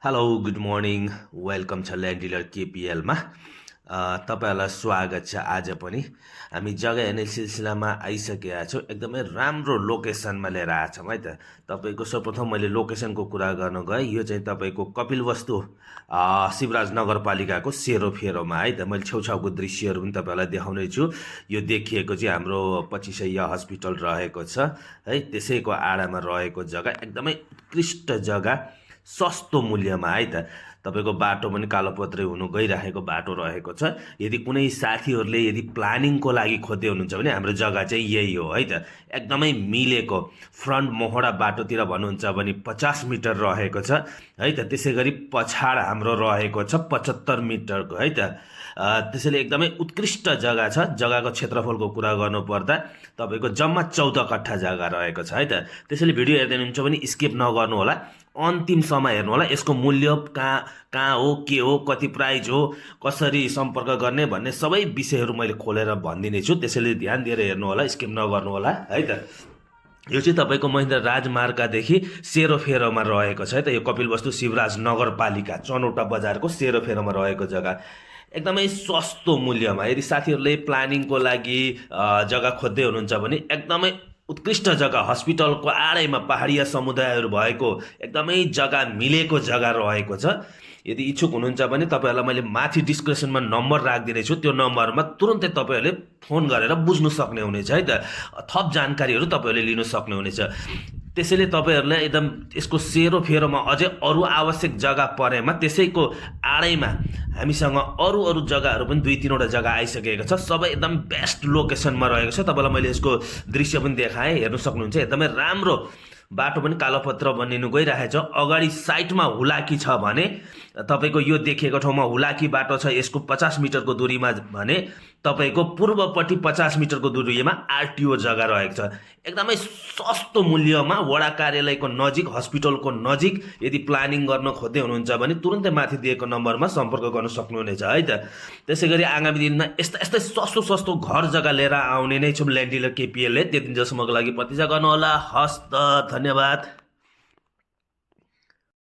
Hello good morning welcome छ land dealer केपिएलमा तपाईँहरूलाई स्वागत छ। आज पनि हामी जग्गा हेर्ने सिलसिलामा आइसकेका छौँ। एकदमै राम्रो लोकेसनमा लिएर आएछौँ है त। तपाईँको सर्वप्रथम मैले लोकेसनको कुरा गर्न गएँ। यो चाहिँ तपाईँको कपिलवस्तु शिवराज नगरपालिकाको सेरोफेरोमा है त। मैले छेउछाउको दृश्यहरू पनि तपाईँहरूलाई देखाउने छु। यो देखिएको चाहिँ हाम्रो 2500 हस्पिटल रहेको छ है, त्यसैको आडामा रहेको जग्गा, एकदमै उत्कृष्ट जग्गा, सस्तो मूल्यमा है त। तपाईँको बाटो पनि कालोपत्रे हुनु गइरहेको बाटो रहेको छ। यदि कुनै साथीहरूले यदि प्लानिङको लागि खोज्दै हुनुहुन्छ भने हाम्रो जग्गा चाहिँ यही हो है त। एकदमै मिलेको फ्रन्ट मोहडा बाटोतिर भन्नुहुन्छ भने 50 मिटर रहेको छ है त। त्यसै गरी पछाड हाम्रो रहेको छ 75 मिटरको है त। त्यसैले एकदमै उत्कृष्ट जग्गा छ। जग्गाको क्षेत्रफलको कुरा गर्नुपर्दा तपाईँको जम्मा 14 कट्ठा जग्गा रहेको छ है त। त्यसैले भिडियो हेर्दै हुनुहुन्छ भने स्किप नगर्नु होला, अन्तिमसम्म हेर्नु होला। यसको मूल्य कहाँ हो, के हो, कति प्राइज हो, कसरी सम्पर्क गर्ने भन्ने सबै विषयहरू मैले खोलेर भनिदिने छु। त्यसैले ध्यान दिएर हेर्नु होला, स्किप नगर्नु होला है त। यो चाहिँ तपाईँको महेन्द्र राजमार्गदेखि सेरोफेरोमा रहेको छ है त। यो कपिलवस्तु शिवराज नगरपालिका चनौटा बजारको सेरोफेरोमा रहेको जग्गा, एकदमै सस्तो मूल्यमा। यदि साथीहरूले प्लानिङको लागि जग्गा खोज्दै हुनुहुन्छ भने एकदमै उत्कृष्ट जग्गा, हस्पिटलको आडैमा पहाडिया समुदायहरू भएको एकदमै जग्गा मिलेको जग्गा रहेको छ। यदि इच्छुक हुनुहुन्छ भने तपाईँहरूलाई मैले माथि डिस्क्रिप्सनमा नम्बर राखिदिनेछु। त्यो नम्बरमा तुरुन्तै तपाईँहरूले फोन गरेर बुझ्नु सक्ने हुनेछ है त। थप जानकारीहरू तपाईँहरूले लिनु सक्ने हुनेछ। त्यसैले तपाईँहरूलाई एकदम यसको सेरोफेरोमा अझै अरू आवश्यक जग्गा परेमा त्यसैको आडैमा हामीसँग अरू जग्गाहरू पनि 2-3वटा जग्गा आइसकेको छ। सबै एकदम बेस्ट लोकेसनमा रहेको छ। तपाईँलाई मैले यसको दृश्य पनि देखाएँ, हेर्नु सक्नुहुन्छ। एकदमै राम्रो बाटो पनि कालोपत्र बनिनु गइरहेको छ। अगाडि साइडमा हुलाकी छ भने तपाईँको यो देखिएको ठाउँमा हुलाकी बाटो छ, यसको 50 मिटरको दूरीमा भने तपाईँको पूर्वपट्टि 50 मिटरको दूरीमा आरटिओ जग्गा रहेको छ। एकदमै सस्तो मूल्यमा वडा कार्यालयको नजिक, हस्पिटलको नजिक यदि प्लानिङ गर्न खोज्दै हुनुहुन्छ भने तुरुन्तै माथि दिएको नम्बरमा सम्पर्क गर्न सक्नुहुनेछ है त। त्यसै गरी आगामी दिनमा यस्तै सस्तो घर जग्गा लिएर आउने नै छौँ ल्यान्ड डिलर केपिएलले। त्यति दिनसम्मको लागि प्रतीक्षा गर्नुहोला। हस्त, धन्यवाद।